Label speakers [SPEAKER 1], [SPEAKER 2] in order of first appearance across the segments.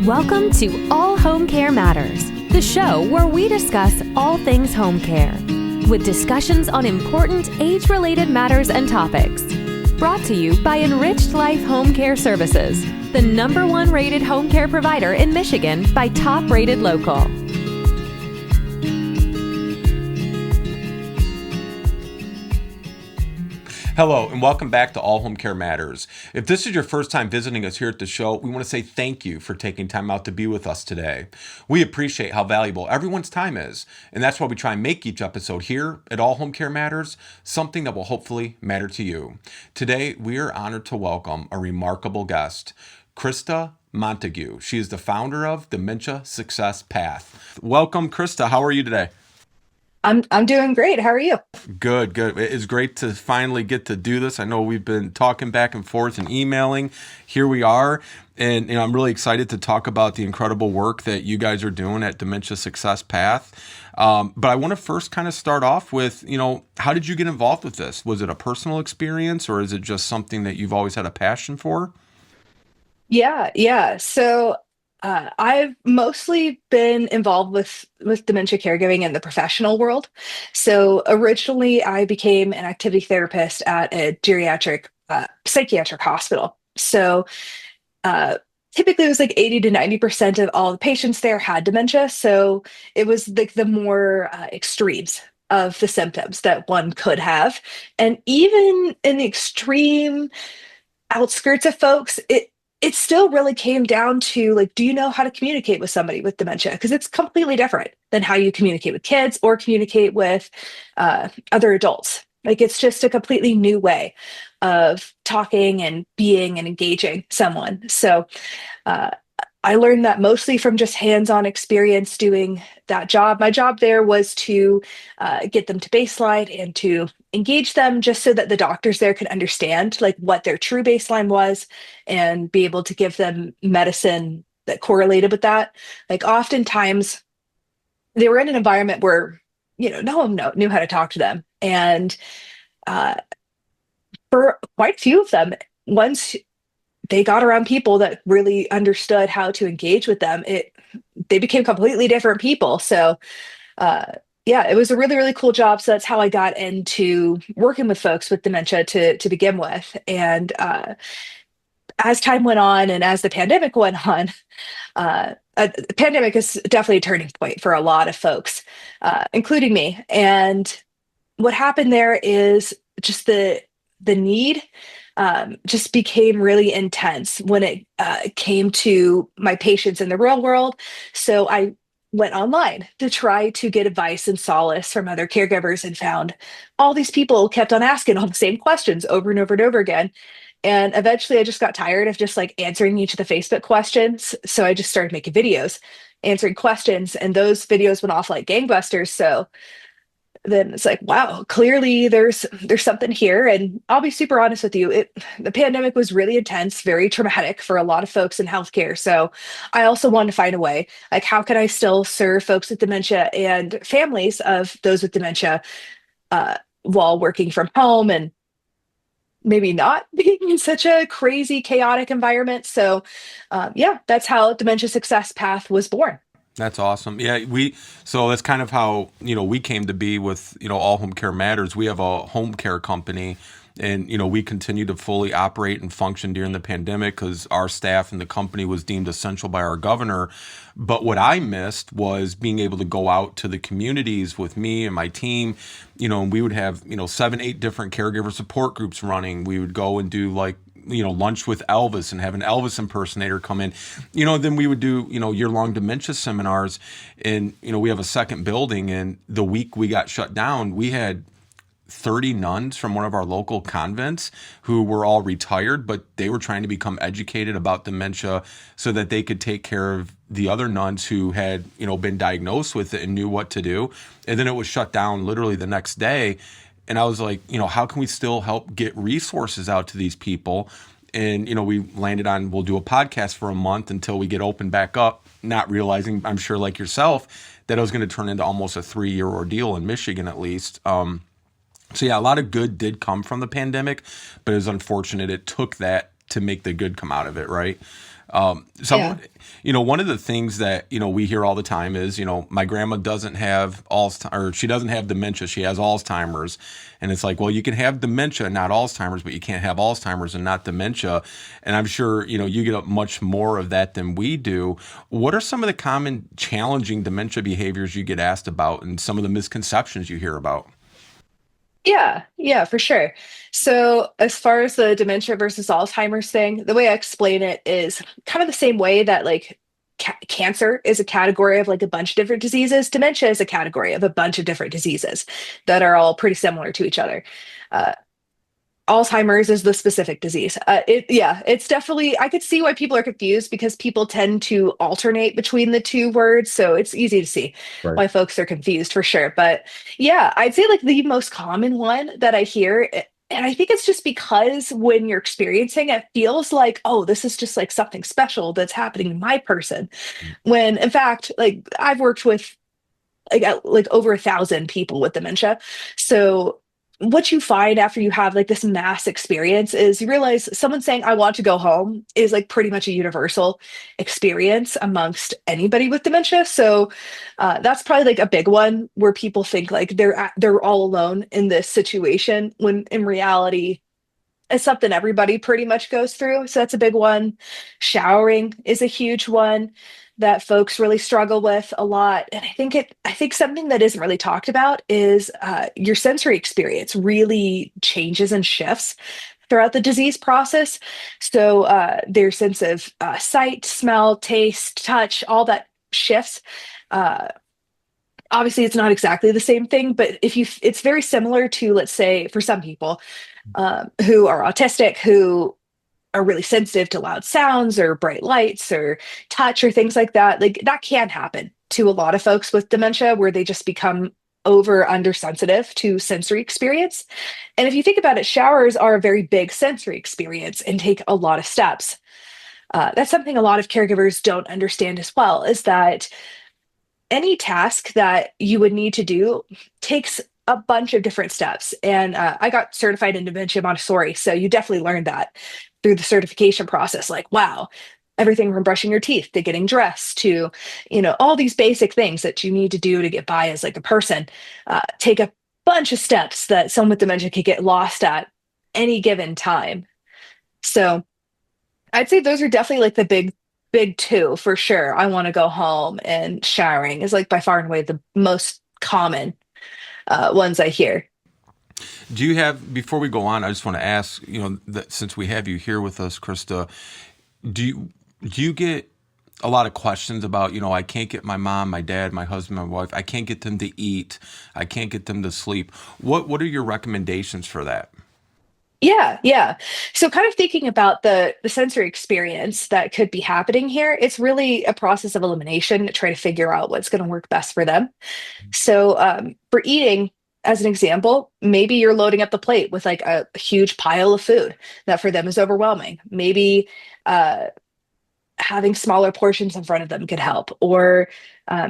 [SPEAKER 1] Welcome to All Home Care Matters, the show where we discuss all things home care, with discussions on important age-related matters and topics. Brought to you by Enriched Life Home Care Services, the #1 rated home care provider in Michigan by Top Rated Local.
[SPEAKER 2] Hello, and welcome back to All Home Care Matters. If this is your first time visiting us here at the show, we want to say thank you for taking time out to be with us today. We appreciate how valuable everyone's time is, and that's why we try and make each episode here at All Home Care Matters something that will hopefully matter to you. Today, we are honored to welcome a remarkable guest, Krista Montague. She is the founder of Dementia Success Path. Welcome, Krista. How are you today?
[SPEAKER 3] I'm doing great. How are you?
[SPEAKER 2] Good. It's great to finally get to do this. I know we've been talking back and forth and emailing. Here we are. And I'm really excited to talk about the incredible work that you guys are doing at Dementia Success Path. But I want to first kind of start off with, how did you get involved with this? Was it a personal experience, or is it just something that you've always had a passion for?
[SPEAKER 3] Yeah. So I've mostly been involved with dementia caregiving in the professional world. So originally, I became an activity therapist at a geriatric psychiatric hospital. So typically, it was like 80 to 90% of all the patients there had dementia. So it was like the more extremes of the symptoms that one could have. And even in the extreme outskirts of folks, it still really came down to, like, do you know how to communicate with somebody with dementia? Because it's completely different than how you communicate with kids or communicate with other adults. Like, it's just a completely new way of talking and being and engaging someone. So I learned that mostly from just hands-on experience doing that job. My job there was to get them to baseline and to engage them, just so that the doctors there could understand like what their true baseline was and be able to give them medicine that correlated with that. Like, oftentimes they were in an environment where, no one knew how to talk to them. And for quite a few of them, once they got around people that really understood how to engage with them, they became completely different people. So it was a really, really cool job. So that's how I got into working with folks with dementia to begin with. And as time went on and as the pandemic went on, the pandemic is definitely a turning point for a lot of folks, including me. And what happened there is just the need just became really intense when it came to my patients in the real world. So I went online to try to get advice and solace from other caregivers, and found all these people kept on asking all the same questions over and over and over again. And eventually I just got tired of just like answering each of the Facebook questions. So I just started making videos answering questions, and those videos went off like gangbusters. So then it's like, wow, clearly there's something here. And I'll be super honest with you, the pandemic was really intense, very traumatic for a lot of folks in healthcare. So I also wanted to find a way, like, how can I still serve folks with dementia and families of those with dementia while working from home and maybe not being in such a crazy, chaotic environment. So that's how Dementia Success Path was born.
[SPEAKER 2] That's awesome. Yeah, so that's kind of how, we came to be with, All Home Care Matters. We have a home care company, and, we continue to fully operate and function during the pandemic because our staff and the company was deemed essential by our governor. But what I missed was being able to go out to the communities with me and my team, and we would have, 7, 8 different caregiver support groups running. We would go and do like, lunch with Elvis and have an Elvis impersonator come in, then we would do, year-long dementia seminars. And, we have a second building, and the week we got shut down, we had 30 nuns from one of our local convents who were all retired, but they were trying to become educated about dementia so that they could take care of the other nuns who had, been diagnosed with it and knew what to do. And then it was shut down literally the next day. And I was like, how can we still help get resources out to these people? And, we landed on, we'll do a podcast for a month until we get open back up, not realizing, I'm sure like yourself, that it was going to turn into almost a 3-year ordeal in Michigan, at least. So yeah, a lot of good did come from the pandemic, but it was unfortunate it took that to make the good come out of it, right? Some, one of the things that, we hear all the time is, my grandma doesn't have Alzheimer's, or she doesn't have dementia, she has Alzheimer's. And it's like, well, you can have dementia and not Alzheimer's, but you can't have Alzheimer's and not dementia. And I'm sure, you get much more of that than we do. What are some of the common challenging dementia behaviors you get asked about and some of the misconceptions you hear about?
[SPEAKER 3] Yeah, for sure. So, as far as the dementia versus Alzheimer's thing, the way I explain it is kind of the same way that like cancer is a category of like a bunch of different diseases. Dementia is a category of a bunch of different diseases that are all pretty similar to each other. Uh, Alzheimer's is the specific disease. It's definitely, I could see why people are confused because people tend to alternate between the two words. So it's easy to see
[SPEAKER 4] Right.
[SPEAKER 3] why folks are confused for sure. But yeah, I'd say like the most common one that I hear, and I think it's just because when you're experiencing it, feels like, oh, this is just like something special that's happening to my person. When in fact, like I've worked with like over 1,000 people with dementia. So what you find after you have like this mass experience is you realize someone saying I want to go home is like pretty much a universal experience amongst anybody with dementia. So that's probably like a big one where people think like they're all alone in this situation when in reality it's something everybody pretty much goes through. So that's a big one. Showering is a huge one that folks really struggle with a lot. And I think something that isn't really talked about is your sensory experience really changes and shifts throughout the disease process. So their sense of sight, smell, taste, touch, all that shifts. Uh, Obviously, it's not exactly the same thing, but it's very similar to, let's say, for some people who are autistic, who are really sensitive to loud sounds or bright lights or touch or things like that. Like that can happen to a lot of folks with dementia where they just become over undersensitive to sensory experience. And if you think about it, showers are a very big sensory experience and take a lot of steps. That's something a lot of caregivers don't understand as well, is that any task that you would need to do takes a bunch of different steps. And I got certified in Dementia Montessori, so you definitely learned that through the certification process. Like, wow, everything from brushing your teeth to getting dressed to, all these basic things that you need to do to get by as like a person, take a bunch of steps that someone with dementia could get lost at any given time. So I'd say those are definitely like the big two for sure. I want to go home, and showering is like by far and away the most common ones I hear.
[SPEAKER 2] Do you have, before we go on, I just want to ask, that since we have you here with us, Krista, do you get a lot of questions about, I can't get my mom, my dad, my husband, my wife, I can't get them to eat, I can't get them to sleep. What are your recommendations for that?
[SPEAKER 3] Yeah. So kind of thinking about the sensory experience that could be happening here, it's really a process of elimination to try to figure out what's going to work best for them. So for eating, as an example, maybe you're loading up the plate with like a huge pile of food that for them is overwhelming. Maybe uh, having smaller portions in front of them could help. Or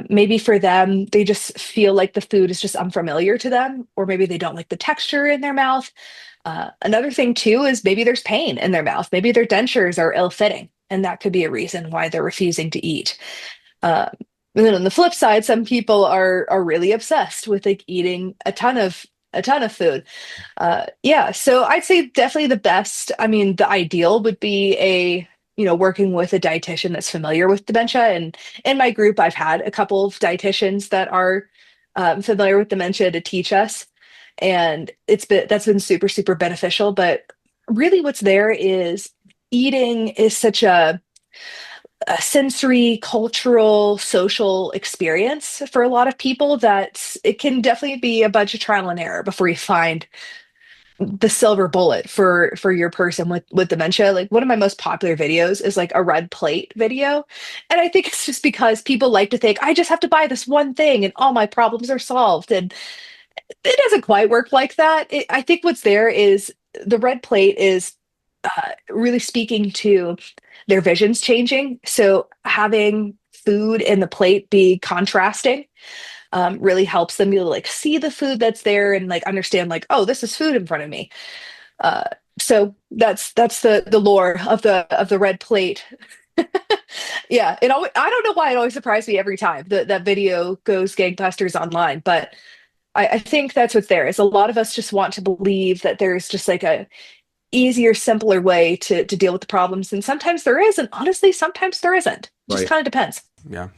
[SPEAKER 3] maybe for them, they just feel like the food is just unfamiliar to them, or maybe they don't like the texture in their mouth. Another thing, too, is maybe there's pain in their mouth. Maybe their dentures are ill fitting, and that could be a reason why they're refusing to eat. Uh, and then on the flip side, some people are really obsessed with like eating a ton of food. Yeah, so I'd say definitely the best. I mean, the ideal would be working with a dietitian that's familiar with dementia. And in my group, I've had a couple of dietitians that are familiar with dementia to teach us, and that's been super super beneficial. But really, what's there is eating is such a sensory, cultural, social experience for a lot of people that it can definitely be a bunch of trial and error before you find the silver bullet for your person with dementia. Like one of my most popular videos is like a red plate video, and I think it's just because people like to think I just have to buy this one thing and all my problems are solved, and it doesn't quite work like that. I think what's there is the red plate is really speaking to their visions changing. So having food in the plate be contrasting really helps them be able to like see the food that's there and like understand like, oh, this is food in front of me. Uh, so that's the lore of the red plate. Yeah, I don't know why it always surprised me every time that that video goes gangbusters online, but I think that's what's there is a lot of us just want to believe that there's just like a easier, simpler way to deal with the problems, and sometimes there is, and honestly, sometimes there isn't. Just
[SPEAKER 4] Right.
[SPEAKER 3] kind of depends.
[SPEAKER 2] Yeah,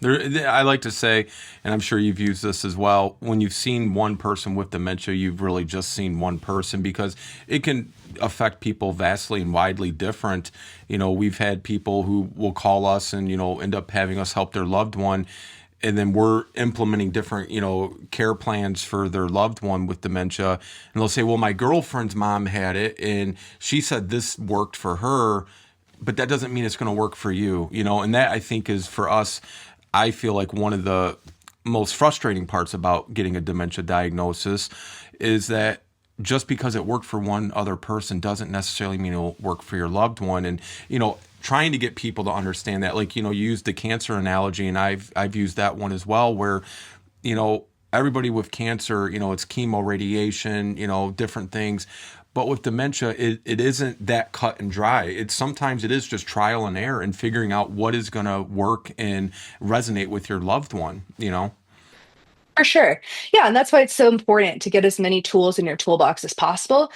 [SPEAKER 2] I like to say, and I'm sure you've used this as well. When you've seen one person with dementia, you've really just seen one person because it can affect people vastly and widely different. We've had people who will call us and end up having us help their loved one, and then we're implementing different care plans for their loved one with dementia, and they'll say, "Well, my girlfriend's mom had it, and she said this worked for her." But that doesn't mean it's going to work for you, and that I think is for us, I feel like one of the most frustrating parts about getting a dementia diagnosis is that just because it worked for one other person doesn't necessarily mean it'll work for your loved one. And, trying to get people to understand that, like, you used the cancer analogy, and I've used that one as well, where, everybody with cancer, it's chemo, radiation, different things. But with dementia, it isn't that cut and dry. Sometimes it is just trial and error and figuring out what is going to work and resonate with your loved one.
[SPEAKER 3] For sure. Yeah, and that's why it's so important to get as many tools in your toolbox as possible.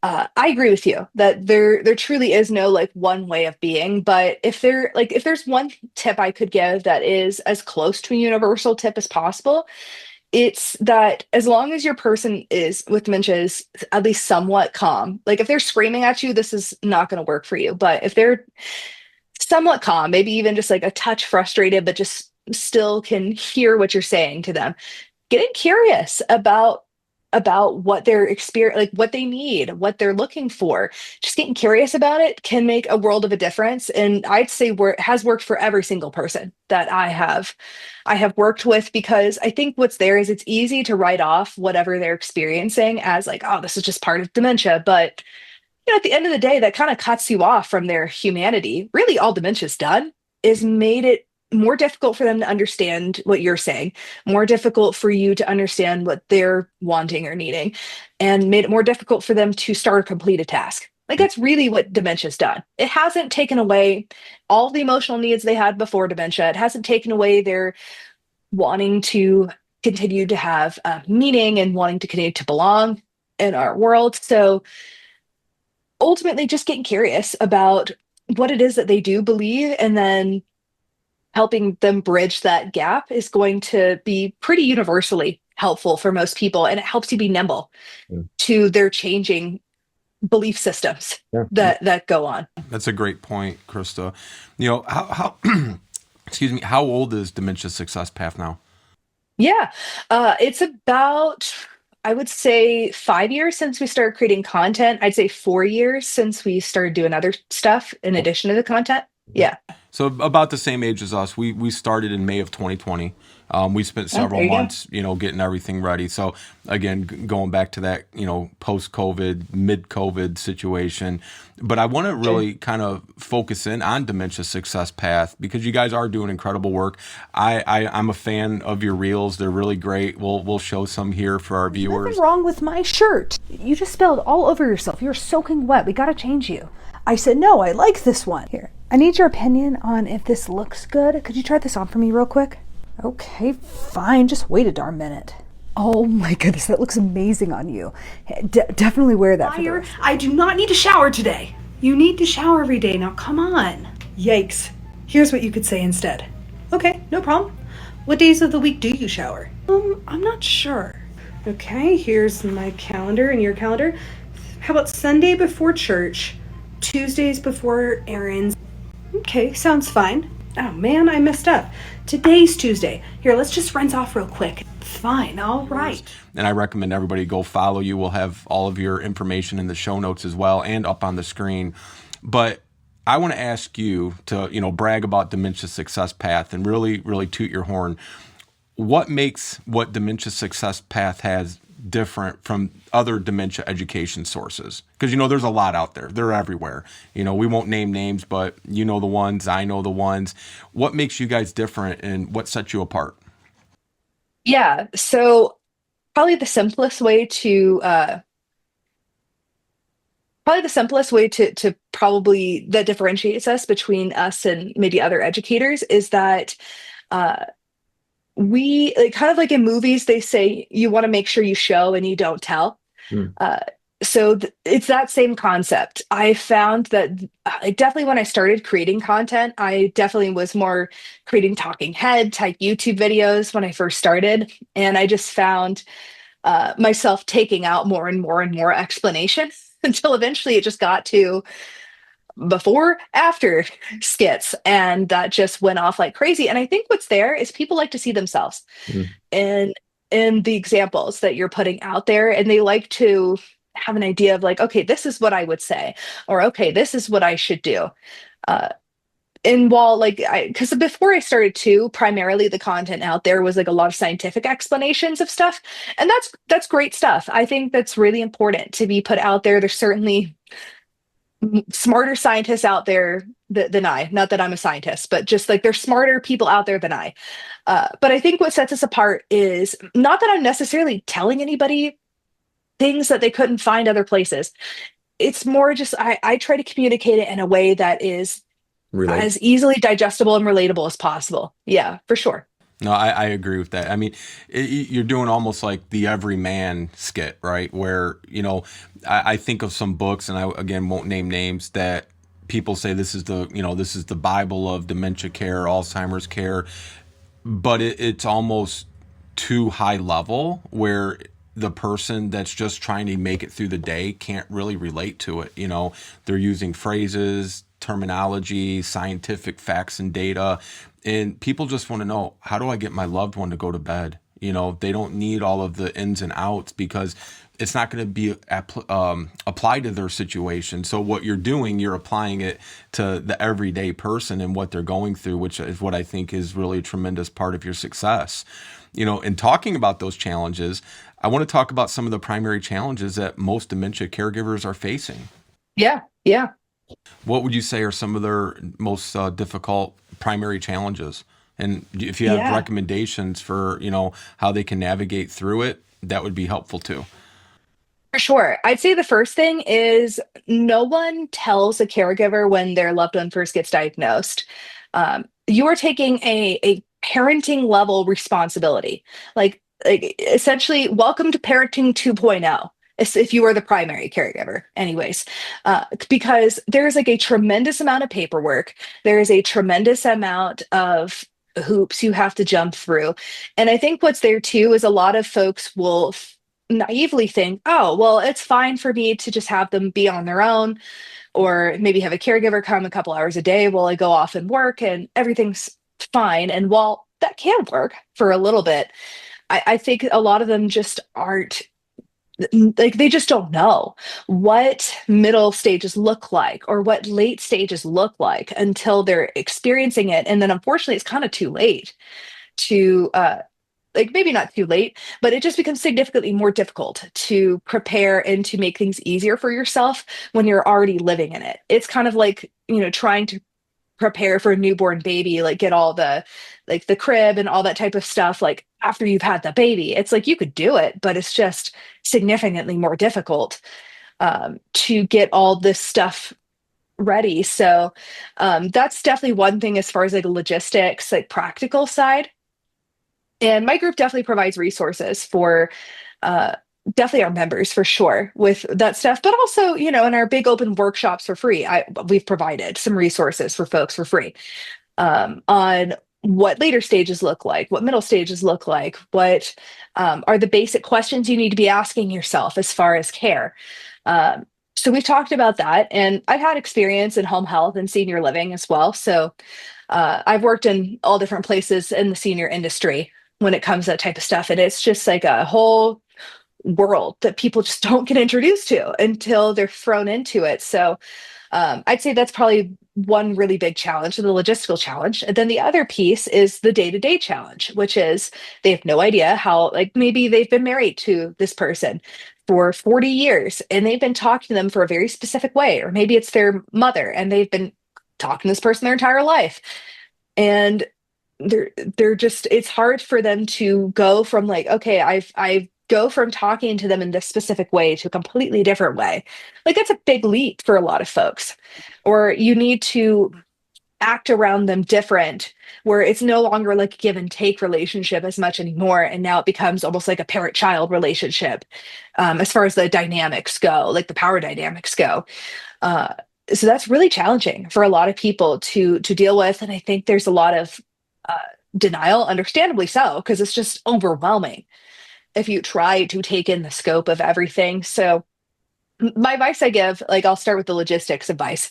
[SPEAKER 3] I agree with you that there truly is no like one way of being, but if there's one tip I could give that is as close to a universal tip as possible, it's that as long as your person is with dementia is at least somewhat calm. Like if they're screaming at you, this is not going to work for you. But if they're somewhat calm, maybe even just like a touch frustrated, but just still can hear what you're saying to them, getting curious about what they're experience, like what they need, what they're looking for. Just getting curious about it can make a world of a difference. And I'd say has worked for every single person that I have worked with, because I think what's there is it's easy to write off whatever they're experiencing as like, oh, this is just part of dementia. But at the end of the day, that kind of cuts you off from their humanity. Really, all dementia's done is made it more difficult for them to understand what you're saying, more difficult for you to understand what they're wanting or needing, and made it more difficult for them to start or complete a task. Like that's really what dementia's done. It hasn't taken away all the emotional needs they had before dementia. It hasn't taken away their wanting to continue to have meaning and wanting to continue to belong in our world. So ultimately just getting curious about what it is that they do believe, and then helping them bridge that gap is going to be pretty universally helpful for most people, and it helps you be nimble
[SPEAKER 4] Yeah.
[SPEAKER 3] to their changing belief systems
[SPEAKER 4] Yeah.
[SPEAKER 3] that go on.
[SPEAKER 2] That's a great point, Krista. How excuse me, how old is Dementia Success Path now?
[SPEAKER 3] Yeah, it's about, I would say, 5 years since we started creating content. I'd say 4 years since we started doing other stuff in addition to the content. Yeah.
[SPEAKER 2] So about the same age as us. We started in May of 2020. We spent
[SPEAKER 3] Oh,
[SPEAKER 2] several
[SPEAKER 3] there you go.
[SPEAKER 2] months, getting everything ready. So again, going back to that, post-COVID, mid-COVID situation. But I want to really kind of focus in on Dementia Success Path because you guys are doing incredible work. I'm a fan of your reels. They're really great. We'll show some here for our viewers.
[SPEAKER 5] Nothing wrong with my shirt. You just spilled all over yourself. You're soaking wet. We gotta change you. I said, no, I like this one. Here, I need your opinion on if this looks good. Could you try this on for me real quick? Okay, fine. Just wait a darn minute. Oh my goodness, that looks amazing on you. Definitely wear that for the rest.
[SPEAKER 6] I do not need to shower today. You need to shower every day. Now, come on. Yikes. Here's what you could say instead. Okay, no problem. What days of the week do you shower? I'm not sure. Okay, here's my calendar and your calendar. How about Sunday before church, Tuesdays before errands? Okay, sounds fine. Oh man, I messed up. Today's Tuesday. Here, let's just rinse off real quick. Fine, all right.
[SPEAKER 2] And I recommend everybody go follow you. We'll have all of your information in the show notes as well and up on the screen. But I want to ask you to, brag about Dementia Success Path and really, really toot your horn. What makes what Dementia Success Path has different from other dementia education sources? Because, there's a lot out there. They're everywhere. We won't name names, but you know the ones, I know the ones. What makes you guys different and what sets you apart?
[SPEAKER 3] Yeah. So probably the simplest way to Probably the simplest way to probably that differentiates us between us and maybe other educators is that uh, we like kind of like in movies, they say you want to make sure you show and you don't tell.
[SPEAKER 4] Mm.
[SPEAKER 3] Uh, it's that same concept. I found that definitely when I started creating content, I definitely was more creating talking head type YouTube videos when I first started. And I just found myself taking out more and more and more explanation until eventually it just got to before, after skits. And that just went off like crazy. And I think what's there is people like to see themselves
[SPEAKER 4] Mm.
[SPEAKER 3] in the examples that you're putting out there, and they like to have an idea of like, okay, this is what I would say, or okay, this is what I should do. uh, and while like because before I started too, primarily the content out there was like a lot of scientific explanations of stuff, and that's great stuff. I think that's really important to be put out there. There's certainly smarter scientists out there than I. Not that I'm a scientist, but just like there's smarter people out there than I. But I think what sets us apart is not that I'm necessarily telling anybody things that they couldn't find other places. It's more just I try to communicate it in a way that is
[SPEAKER 4] Relate.
[SPEAKER 3] as easily digestible and relatable as possible. Yeah, for sure.
[SPEAKER 2] No, I agree with that. I mean, you're doing almost like the everyman skit, right? Where, I think of some books, and I, again, won't name names, that people say this is the Bible of dementia care, Alzheimer's care, but it's almost too high level where the person that's just trying to make it through the day can't really relate to it. They're using phrases, terminology, scientific facts and data, and people just want to know, how do I get my loved one to go to bed? They don't need all of the ins and outs because it's not going to be applied to their situation. So what you're doing, you're applying it to the everyday person and what they're going through, which is what I think is really a tremendous part of your success. In talking about those challenges, I want to talk about some of the primary challenges that most dementia caregivers are facing.
[SPEAKER 3] Yeah, yeah.
[SPEAKER 2] What would you say are some of their most difficult primary challenges? And if you have
[SPEAKER 3] Yeah.
[SPEAKER 2] recommendations for, how they can navigate through it, that would be helpful too.
[SPEAKER 3] For sure. I'd say the first thing is no one tells a caregiver when their loved one first gets diagnosed. You are taking a parenting level responsibility. Like essentially, welcome to parenting 2.0. If you are the primary caregiver, anyways, because there's like a tremendous amount of paperwork, there is a tremendous amount of hoops you have to jump through. And I think what's there too is a lot of folks will naively think, oh, well, it's fine for me to just have them be on their own, or maybe have a caregiver come a couple hours a day while I go off and work and everything's fine. And while that can work for a little bit, I think a lot of them just aren't like, they just don't know what middle stages look like or what late stages look like until they're experiencing it. And then unfortunately, it's kind of too late to like maybe not too late, but it just becomes significantly more difficult to prepare and to make things easier for yourself when you're already living in it. It's kind of like, trying to prepare for a newborn baby, like get all the like the crib and all that type of stuff like after you've had the baby. It's like you could do it, but it's just significantly more difficult to get all this stuff ready. So that's definitely one thing as far as like logistics, like practical side. And my group definitely provides resources for definitely our members for sure with that stuff, but also, in our big open workshops for free, we've provided some resources for folks for free on what later stages look like, what middle stages look like, what are the basic questions you need to be asking yourself as far as care. So we've talked about that, and I've had experience in home health and senior living as well. So I've worked in all different places in the senior industry when it comes to that type of stuff. And it's just like a whole world that people just don't get introduced to until they're thrown into it. So I'd say that's probably one really big challenge, the logistical challenge. And then the other piece is the day-to-day challenge, which is they have no idea how, like maybe they've been married to this person for 40 years and they've been talking to them for a very specific way, or maybe it's their mother and they've been talking to this person their entire life. And they're just, it's hard for them to go from like, okay, I've go from talking to them in this specific way to a completely different way. Like that's a big leap for a lot of folks. Or you need to act around them different, where it's no longer like a give and take relationship as much anymore. And now it becomes almost like a parent child relationship, as far as the dynamics go, like the power dynamics go. Uh, so that's really challenging for a lot of people to deal with. And I think there's a lot of uh, denial, understandably so, because it's just overwhelming if you try to take in the scope of everything. So my advice I give, like I'll start with the logistics advice,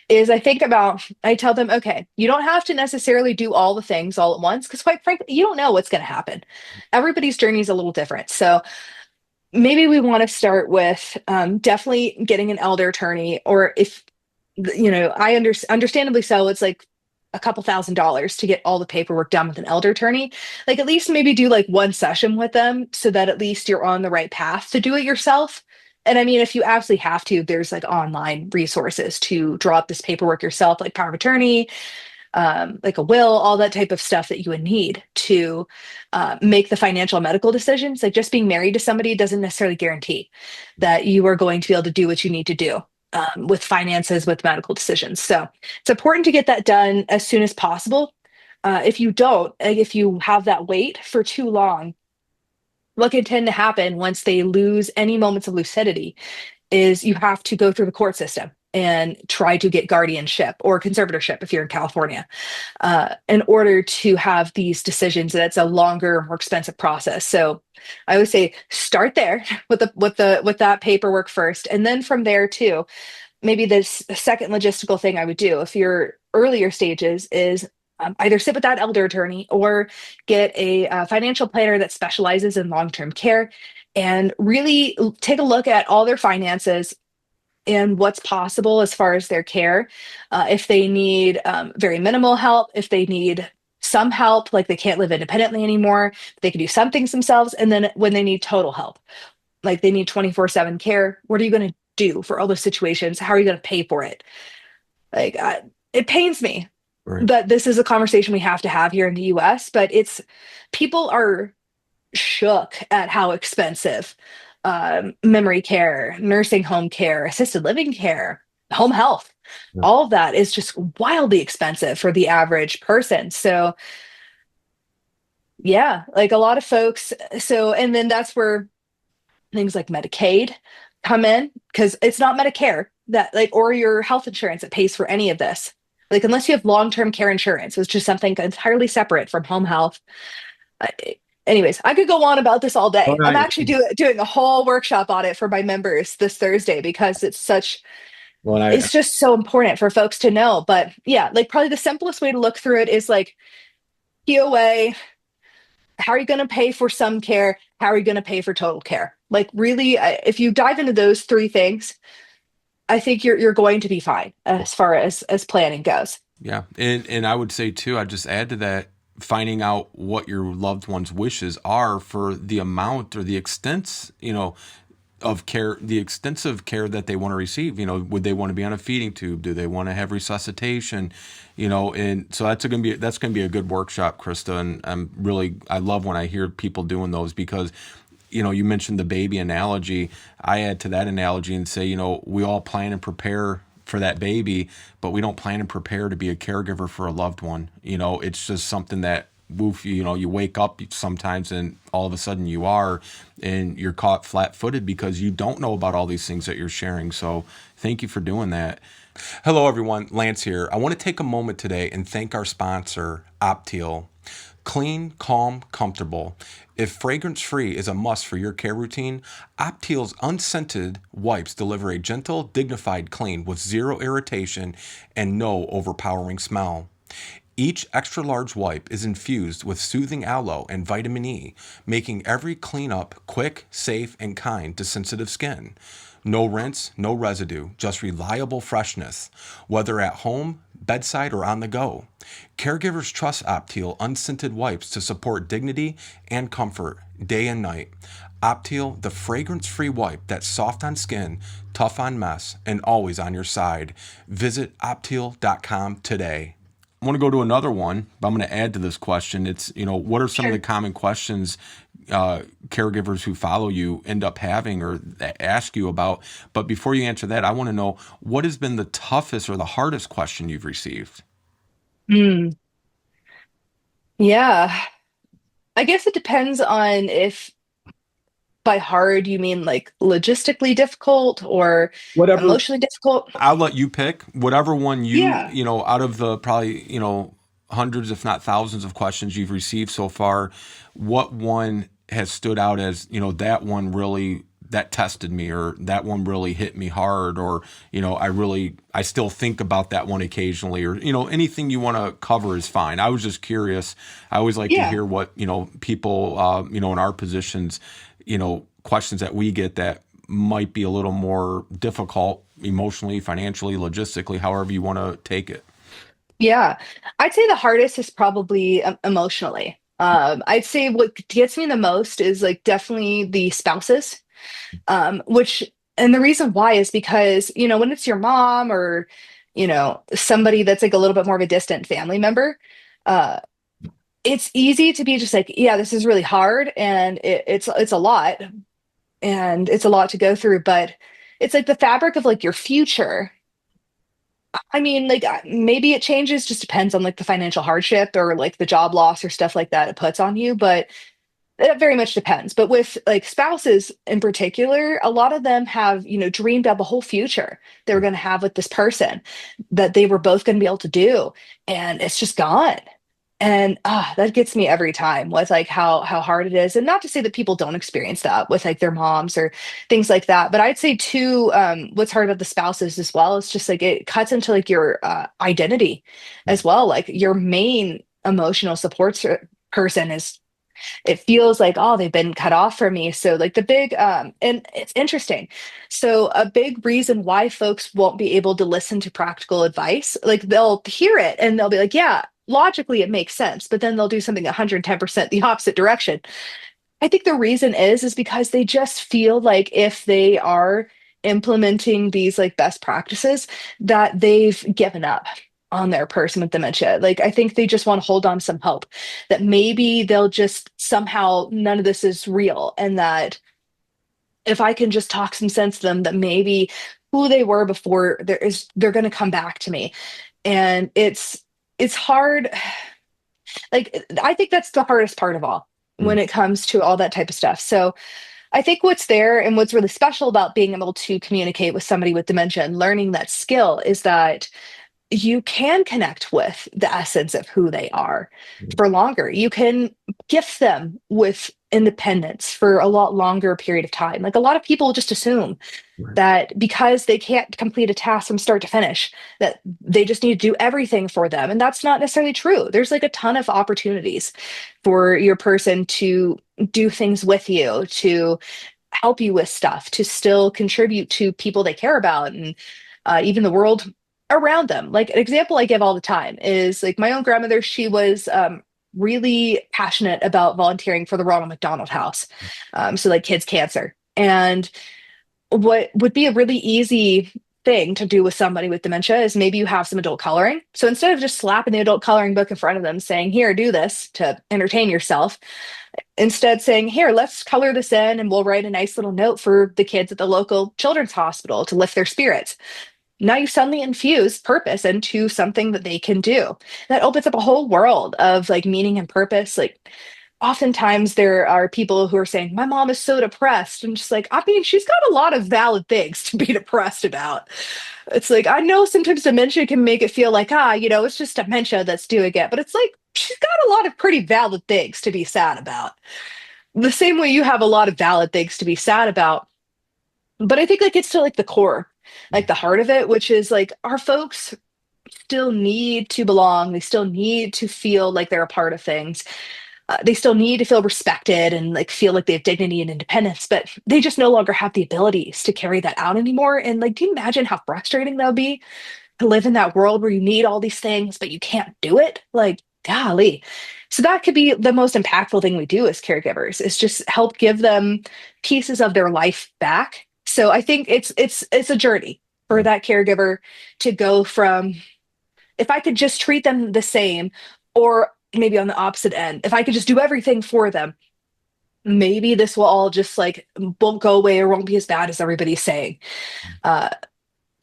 [SPEAKER 3] is I tell them, okay, you don't have to necessarily do all the things all at once, because quite frankly, you don't know what's going to happen. Everybody's journey is a little different. So maybe we want to start with definitely getting an elder attorney, or if, understandably so, it's like a couple $1,000s to get all the paperwork done with an elder attorney. Like at least maybe do like one session with them so that at least you're on the right path to do it yourself. And I mean, if you absolutely have to, there's like online resources to draw up this paperwork yourself, like power of attorney, like a will, all that type of stuff that you would need to make the financial and medical decisions. Like just being married to somebody doesn't necessarily guarantee that you are going to be able to do what you need to do with finances, with medical decisions. So it's important to get that done as soon as possible. If you don't, like if you have that wait for too long, what can tend to happen once they lose any moments of lucidity is you have to go through the court system and try to get guardianship or conservatorship if you're in California, in order to have these decisions. That's a longer, more expensive process. So I would say start there with that paperwork first, and then from there too. Maybe this second logistical thing I would do if you're earlier stages is either sit with that elder attorney or get a financial planner that specializes in long-term care and really take a look at all their finances and what's possible as far as their care. If they need very minimal help, if they need some help, like they can't live independently anymore, they can do some things themselves. And then when they need total help, like they need 24/7 care, what are you going to do for all those situations? How are you going to pay for it? Like, it pains me that this is a conversation we have to have here in the US, but people are shook at how expensive memory care, nursing home care, assisted living care, home health, all of that is just wildly expensive for the average person. So yeah, like a lot of folks. So, and then that's where things like Medicaid come in, because it's not Medicare that like, or your health insurance that pays for any of this. Like, unless you have long-term care insurance, which is something entirely separate from home health. Anyways, I could go on about this all day. I'm actually doing a whole workshop on it for my members this Thursday, because it's just so important for folks to know. But yeah, like probably the simplest way to look through it is like POA. How are you going to pay for some care? How are you going to pay for total care? Like really, if you dive into those three things, I think you're going to be fine as far as planning goes.
[SPEAKER 2] Yeah. And I would say too, I'd just add to that, finding out what your loved one's wishes are for the amount or the extent, of care, the extensive care that they want to receive. Would they want to be on a feeding tube? Do they want to have resuscitation? And so that's going to be a good workshop, Krista. And I love when I hear people doing those, because you mentioned the baby analogy. I add to that analogy and say, we all plan and prepare for that baby, but we don't plan and prepare to be a caregiver for a loved one. It's just something that you wake up sometimes and all of a sudden you are, and you're caught flat-footed because you don't know about all these things that you're sharing. So thank you for doing that. Hello, everyone. Lance here. I want to take a moment today and thank our sponsor, Opteal. Clean, calm, comfortable. If fragrance-free is a must for your care routine, Opteal's unscented wipes deliver a gentle, dignified clean with zero irritation and no overpowering smell. Each extra-large wipe is infused with soothing aloe and vitamin E, making every cleanup quick, safe, and kind to sensitive skin. No rinse, no residue, just reliable freshness, whether at home, bedside, or on the go. Caregivers trust Opteal unscented wipes to support dignity and comfort day and night. Opteal, the fragrance-free wipe that's soft on skin, tough on mess, and always on your side. Visit Opteal.com today. want to go to another one, but I'm going to add to this question. It's, what are some of the common questions caregivers who follow you end up having or ask you about? But before you answer that, I want to know, what has been the toughest or the hardest question you've received?
[SPEAKER 3] Yeah. I guess it depends on if by hard you mean like logistically difficult or
[SPEAKER 2] Whatever.
[SPEAKER 3] emotionally difficult.
[SPEAKER 2] I'll let you pick whatever one
[SPEAKER 3] Yeah.
[SPEAKER 2] out of the probably, hundreds, if not thousands of questions you've received so far, what one has stood out as, that one really, that tested me, or that one really hit me hard, or, I still think about that one occasionally, or, anything you want to cover is fine. I was just curious. I always like to
[SPEAKER 3] Yeah.
[SPEAKER 2] hear what, people, in our positions, questions that we get that might be a little more difficult emotionally, financially, logistically, however you want to take it.
[SPEAKER 3] Yeah. I'd say the hardest is probably emotionally. I'd say what gets me the most is like definitely the spouses, which, and the reason why is because, when it's your mom or, somebody that's like a little bit more of a distant family member, uh, it's easy to be just like, yeah, this is really hard and it's a lot and it's a lot to go through, but it's like the fabric of like your future. I mean, like maybe it changes, just depends on like the financial hardship or like the job loss or stuff like that it puts on you, but it very much depends. But with like spouses in particular, a lot of them have, dreamed up a whole future they were going to have with this person that they were both going to be able to do, and it's just gone. And that gets me every time with like how hard it is. And not to say that people don't experience that with like their moms or things like that, but I'd say too, what's hard about the spouses as well is just like it cuts into like your identity as well. Like your main emotional support person is, it feels like, oh, they've been cut off from me. So like the big and it's interesting, so a big reason why folks won't be able to listen to practical advice, like they'll hear it and they'll be like, yeah, logically it makes sense, but then they'll do something 110% the opposite direction. I think the reason is because they just feel like if they are implementing these like best practices, that they've given up on their person with dementia. Like I think they just want to hold on to some hope that maybe they'll just somehow none of this is real, and that if I can just talk some sense to them that maybe who they were before they're going to come back to me. And it's hard. Like I think that's the hardest part of all when it comes to all that type of stuff. So I think what's there and what's really special about being able to communicate with somebody with dementia and learning that skill is that you can connect with the essence of who they are for longer. You can gift them with independence for a lot longer period of time. Like a lot of people just assume that because they can't complete a task from start to finish, that they just need to do everything for them. And that's not necessarily true. There's like a ton of opportunities for your person to do things with you, to help you with stuff, to still contribute to people they care about and even the world around them. Like an example I give all the time is like my own grandmother. She was really passionate about volunteering for the Ronald McDonald House. So like kids cancer. And what would be a really easy thing to do with somebody with dementia is maybe you have some adult coloring. So instead of just slapping the adult coloring book in front of them saying, here, do this to entertain yourself, instead saying, here, let's color this in and we'll write a nice little note for the kids at the local children's hospital to lift their spirits. Now you suddenly infuse purpose into something that they can do. That opens up a whole world of like meaning and purpose. Like oftentimes there are people who are saying, my mom is so depressed. And just like, I mean, she's got a lot of valid things to be depressed about. It's like, I know sometimes dementia can make it feel like, it's just dementia that's doing it. But it's like, she's got a lot of pretty valid things to be sad about. The same way you have a lot of valid things to be sad about. But I think like it's to like the core, like the heart of it, which is like our folks still need to belong. They still need to feel like they're a part of things. They still need to feel respected and like feel like they have dignity and independence, but they just no longer have the abilities to carry that out anymore. And like, do you imagine how frustrating that would be to live in that world where you need all these things, but you can't do it? Like, golly. So that could be the most impactful thing we do as caregivers is just help give them pieces of their life back. So I think it's a journey for that caregiver to go from if I could just treat them the same, or maybe on the opposite end, if I could just do everything for them, maybe this will all just like won't go away or won't be as bad as everybody's saying. Uh,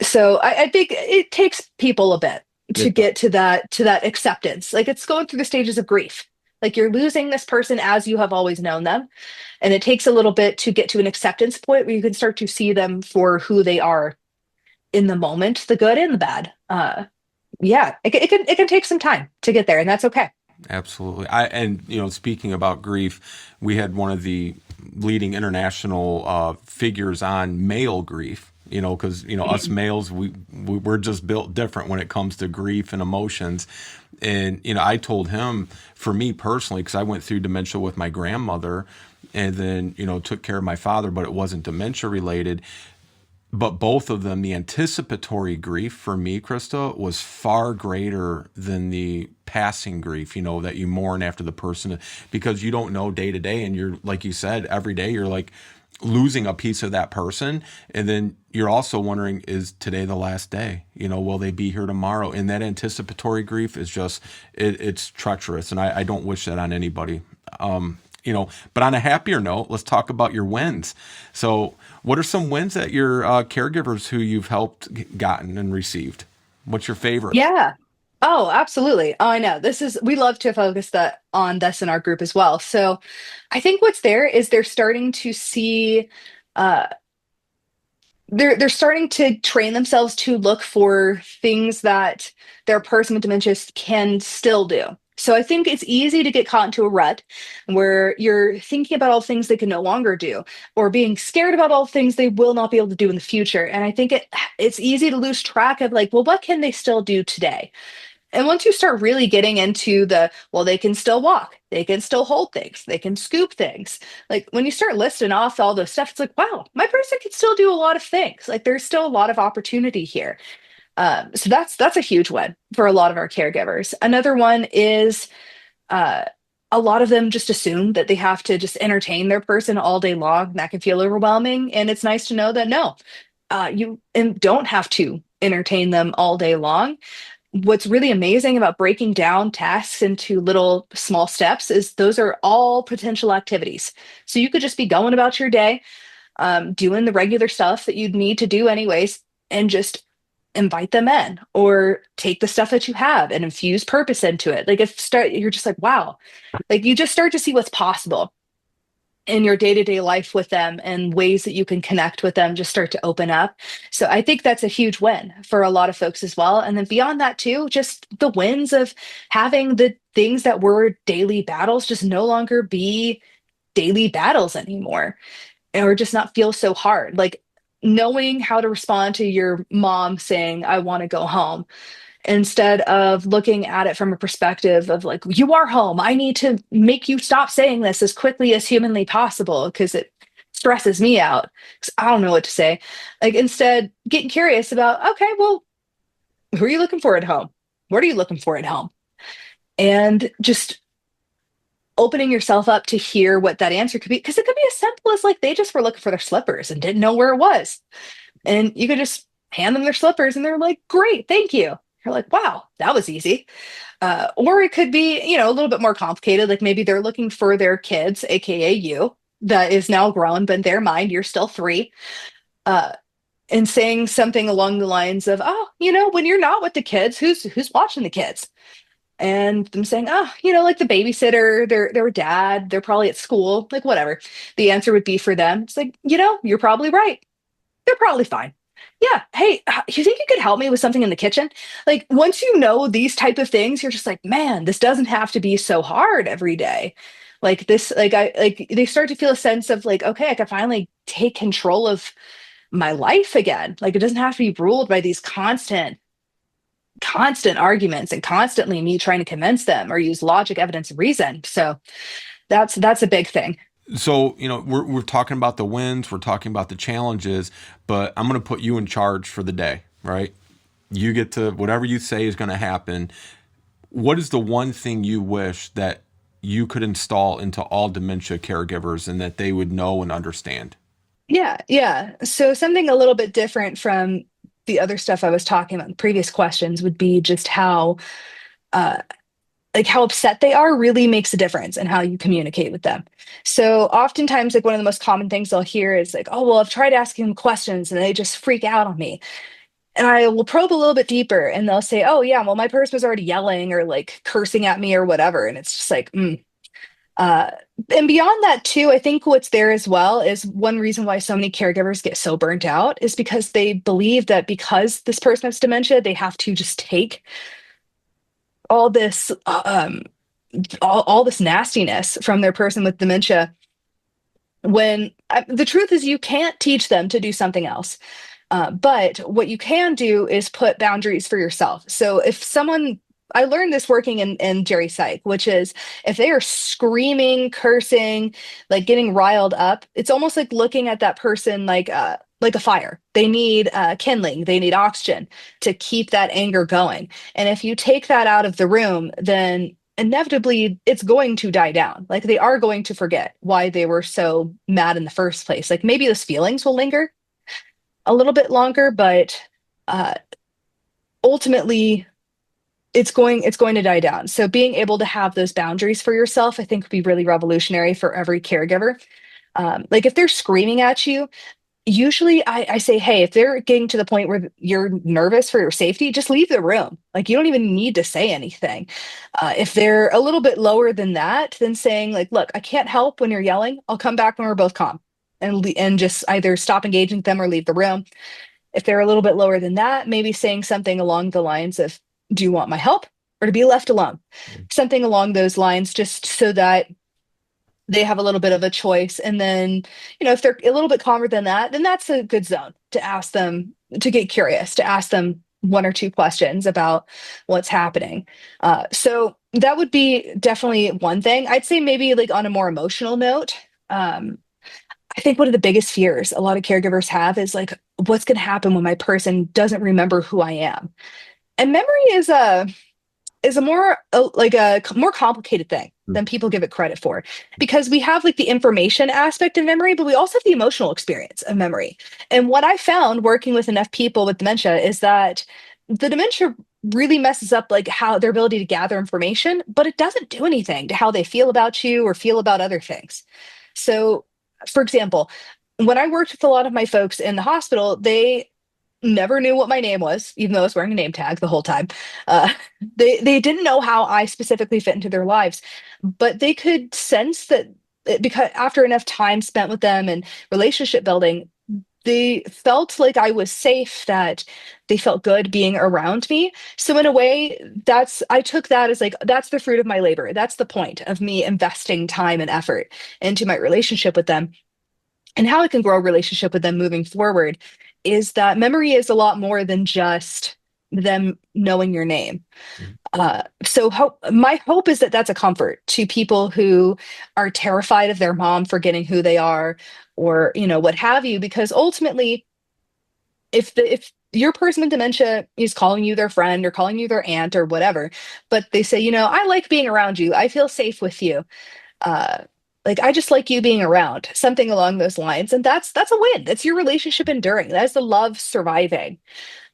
[SPEAKER 3] so I think it takes people a bit to
[SPEAKER 2] It,
[SPEAKER 3] get to that acceptance. Like it's going through the stages of grief. Like you're losing this person as you have always known them. And it takes a little bit to get to an acceptance point where you can start to see them for who they are in the moment, the good and the bad. Yeah, it can take some time to get there, and that's okay.
[SPEAKER 2] Absolutely. And speaking about grief, we had one of the leading international figures on male grief. Because us males, we're just built different when it comes to grief and emotions. And I told him, for me personally, because I went through dementia with my grandmother, and then took care of my father, but it wasn't dementia related. But both of them, the anticipatory grief for me, Krista, was far greater than the passing grief, that you mourn after the person, because you don't know day to day. And you're, like you said, every day you're like losing a piece of that person. And then you're also wondering, is today the last day? Will they be here tomorrow? And that anticipatory grief is just, it's treacherous. And I don't wish that on anybody. But on a happier note, let's talk about your wins. So what are some wins that your caregivers who you've helped gotten and received? What's your favorite?
[SPEAKER 3] Yeah. Oh, absolutely. Oh, I know. We love to focus on this in our group as well. So I think what's there is they're starting to see, uh, they're starting to train themselves to look for things that their person with dementia can still do. So I think it's easy to get caught into a rut where you're thinking about all things they can no longer do, or being scared about all things they will not be able to do in the future. And I think it's easy to lose track of like, well, what can they still do today? And once you start really getting into well, they can still walk, they can still hold things, they can scoop things. Like when you start listing off all this stuff, it's like, wow, my person can still do a lot of things. Like there's still a lot of opportunity here. So that's a huge win for a lot of our caregivers. Another one is uh, a lot of them just assume that they have to just entertain their person all day long. And that can feel overwhelming. And it's nice to know that no, you don't have to entertain them all day long. What's really amazing about breaking down tasks into little small steps is those are all potential activities. So you could just be going about your day, doing the regular stuff that you'd need to do anyways, and just invite them in, or take the stuff that you have and infuse purpose into it. Like you're just like, wow, like you just start to see what's possible in your day-to-day life with them, and ways that you can connect with them just start to open up. So I think that's a huge win for a lot of folks as well. And then beyond that too, just the wins of having the things that were daily battles just no longer be daily battles anymore, or just not feel so hard. Like knowing how to respond to your mom saying, I want to go home, instead of looking at it from a perspective of like, you are home, I need to make you stop saying this as quickly as humanly possible because it stresses me out because I don't know what to say. Like instead, getting curious about, okay, well, who are you looking for at home? What are you looking for at home? And just opening yourself up to hear what that answer could be, because it could be as simple as like they just were looking for their slippers and didn't know where it was, and you could just hand them their slippers and they're like, great, thank you. You're like, wow, that was easy. Or it could be, a little bit more complicated. Like maybe they're looking for their kids, AKA you, that is now grown, but in their mind, you're still 3. And saying something along the lines of, oh, when you're not with the kids, who's watching the kids? And them saying, oh, like the babysitter, their dad, they're probably at school, like whatever the answer would be for them. It's like, you're probably right. They're probably fine. Yeah. Hey, you think you could help me with something in the kitchen? Like once you know these type of things, you're just like, man, this doesn't have to be so hard every day. Like this, they start to feel a sense of like, okay, I can finally take control of my life again. Like it doesn't have to be ruled by these constant arguments and constantly me trying to convince them or use logic, evidence, and reason. So that's a big thing.
[SPEAKER 2] So, we're talking about the wins, we're talking about the challenges, but I'm going to put you in charge for the day, right? You get to, whatever you say is going to happen. What is the one thing you wish that you could install into all dementia caregivers and that they would know and understand?
[SPEAKER 3] Yeah. So something a little bit different from the other stuff I was talking about in previous questions would be just how like how upset they are really makes a difference in how you communicate with them. So oftentimes, like one of the most common things I'll hear is like, oh, well, I've tried asking them questions and they just freak out on me. And I will probe a little bit deeper and they'll say, oh, yeah, well, my person was already yelling or like cursing at me or whatever. And it's just like, Uh, and beyond that, too, I think what's there as well is one reason why so many caregivers get so burnt out is because they believe that because this person has dementia, they have to just take all this all this nastiness from their person with dementia. When the truth is, you can't teach them to do something else. But what you can do is put boundaries for yourself. So if someone, I learned this working in geri-psych, which is if they are screaming, cursing, like getting riled up, it's almost like looking at that person like a fire. They need kindling, they need oxygen to keep that anger going. And if you take that out of the room, then inevitably it's going to die down. Like they are going to forget why they were so mad in the first place. Like maybe those feelings will linger a little bit longer, but ultimately it's going to die down. So being able to have those boundaries for yourself, I think would be really revolutionary for every caregiver. Like if they're screaming at you, usually I say, hey, if they're getting to the point where you're nervous for your safety, just leave the room. Like you don't even need to say anything. If they're a little bit lower than that, then saying like, look, I can't help when you're yelling. I'll come back when we're both calm and just either stop engaging them or leave the room. If they're a little bit lower than that, maybe saying something along the lines of, do you want my help or to be left alone? Something along those lines, just so that they have a little bit of a choice. And then, if they're a little bit calmer than that, then that's a good zone to ask them, to get curious, to ask them one or two questions about what's happening. So that would be definitely one thing. I'd say maybe like on a more emotional note, I think one of the biggest fears a lot of caregivers have is like, what's going to happen when my person doesn't remember who I am? And memory is a more like a more complicated thing than people give it credit for, because we have like the information aspect of memory, but we also have the emotional experience of memory. And what I found working with enough people with dementia is that the dementia really messes up like how their ability to gather information, but it doesn't do anything to how they feel about you or feel about other things. So, for example, when I worked with a lot of my folks in the hospital, they never knew what my name was, even though I was wearing a name tag the whole time. They didn't know how I specifically fit into their lives, but they could sense that because after enough time spent with them and relationship building, they felt like I was safe, that they felt good being around me. So in a way, I took that as like, that's the fruit of my labor. That's the point of me investing time and effort into my relationship with them. And how I can grow a relationship with them moving forward is that memory is a lot more than just them knowing your name. So my hope is that that's a comfort to people who are terrified of their mom forgetting who they are, or what have you, because ultimately, if your person with dementia is calling you their friend or calling you their aunt or whatever, but they say, I like being around you, I feel safe with you. Like, I just like you being around, something along those lines. And that's a win. That's your relationship enduring. That's the love surviving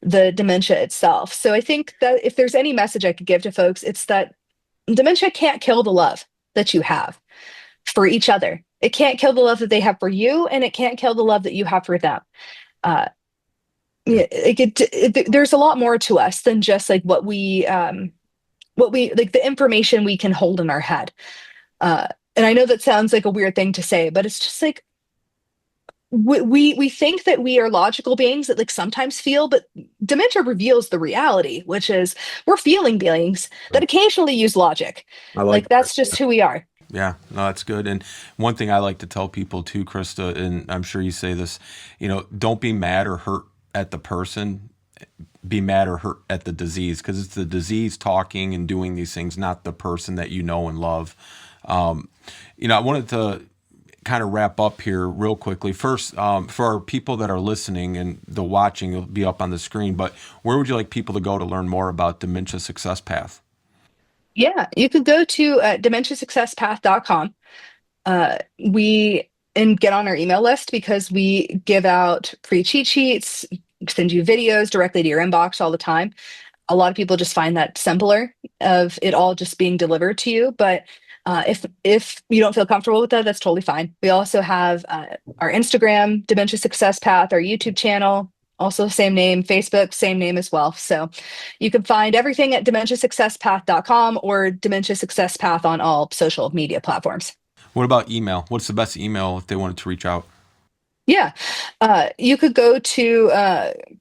[SPEAKER 3] the dementia itself. So I think that if there's any message I could give to folks, it's that dementia can't kill the love that you have for each other. It can't kill the love that they have for you, and it can't kill the love that you have for them. There's a lot more to us than just like what we like the information we can hold in our head. And I know that sounds like a weird thing to say, but it's just like we think that we are logical beings that like sometimes feel, but dementia reveals the reality, which is we're feeling beings that occasionally use logic. Like that's just who we are.
[SPEAKER 2] Yeah, no, that's good. And one thing I like to tell people too, Krista, and I'm sure you say this, don't be mad or hurt at the person, be mad or hurt at the disease, because it's the disease talking and doing these things, not the person that you know and love. I wanted to kind of wrap up here real quickly. First, for our people that are listening and the watching, it'll be up on the screen, but where would you like people to go to learn more about Dementia Success Path?
[SPEAKER 3] Yeah, you could go to dementiasuccesspath.com. And get on our email list, because we give out free cheat sheets, send you videos directly to your inbox all the time. A lot of people just find that simpler of it all just being delivered to you. But if you don't feel comfortable with that, that's totally fine. We also have our Instagram, Dementia Success Path, our YouTube channel, also same name, Facebook, same name as well. So you can find everything at dementiasuccesspath.com or Dementia Success Path on all social media platforms.
[SPEAKER 2] What about email? What's the best email if they wanted to reach out?
[SPEAKER 3] Yeah. You could go to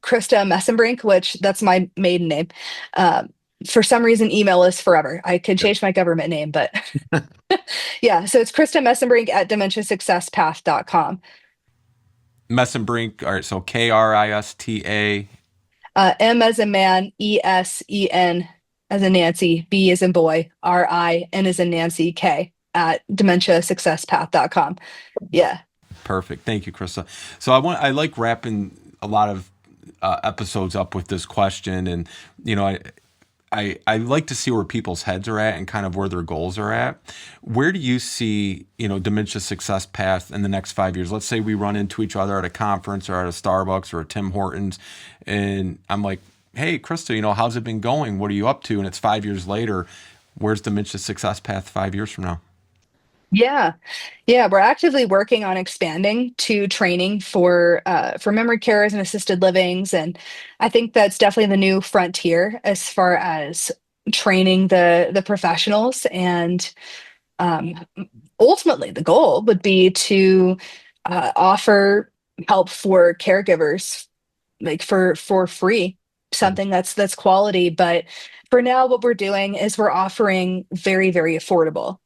[SPEAKER 3] Krista Messenbrink, which that's my maiden name. For some reason, email is forever. I could change my government name, but yeah. So it's Krista Messenbrink at dementiasuccesspath.com.
[SPEAKER 2] Messenbrink. All right. So Krista.
[SPEAKER 3] M as in man, ESEN as in Nancy, B as in boy, RIN as in Nancy, K at dementiasuccesspath.com. Yeah.
[SPEAKER 2] Perfect. Thank you, Krista. So I like wrapping a lot of episodes up with this question, and I like to see where people's heads are at and kind of where their goals are at. Where do you see, Dementia Success Path in the next 5 years? Let's say we run into each other at a conference or at a Starbucks or a Tim Hortons, and I'm like, hey, Krista, how's it been going? What are you up to? And it's 5 years later. Where's Dementia Success Path 5 years from now?
[SPEAKER 3] Yeah. We're actively working on expanding to training for memory carers and assisted livings. And I think that's definitely the new frontier as far as training the professionals. And ultimately, the goal would be to offer help for caregivers, like for free, something that's quality. But for now, what we're doing is we're offering very, very affordable,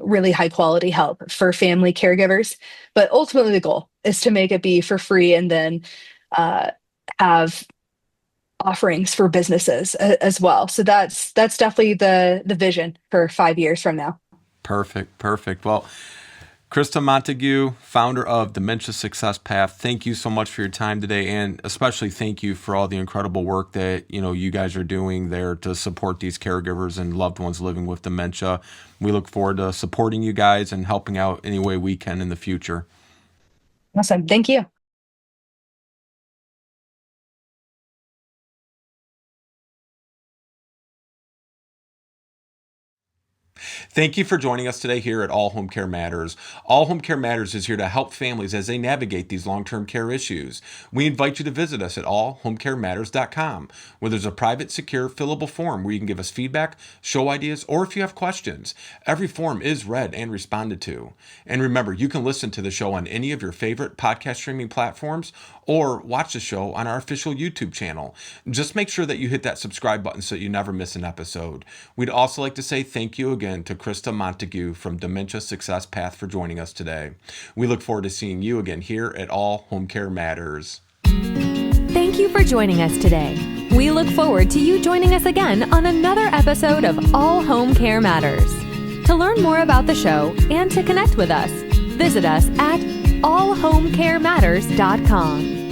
[SPEAKER 3] really high quality help for family caregivers. But ultimately, the goal is to make it be for free and then have offerings for businesses as well. So that's definitely the vision for 5 years from now.
[SPEAKER 2] Perfect. Well, Krista Montague, founder of Dementia Success Path, thank you so much for your time today, and especially thank you for all the incredible work that you guys are doing there to support these caregivers and loved ones living with dementia. We look forward to supporting you guys and helping out any way we can in the future.
[SPEAKER 3] Awesome. Thank you.
[SPEAKER 2] Thank you for joining us today here at All Home Care Matters. All Home Care Matters is here to help families as they navigate these long-term care issues. We invite you to visit us at allhomecarematters.com, where there's a private, secure, fillable form where you can give us feedback, show ideas, or if you have questions. Every form is read and responded to. And remember, you can listen to the show on any of your favorite podcast streaming platforms or watch the show on our official YouTube channel. Just make sure that you hit that subscribe button so you never miss an episode. We'd also like to say thank you again to Krista Montague from Dementia Success Path for joining us today. We look forward to seeing you again here at All Home Care Matters.
[SPEAKER 1] Thank you for joining us today. We look forward to you joining us again on another episode of All Home Care Matters. To learn more about the show and to connect with us, visit us at allhomecarematters.com.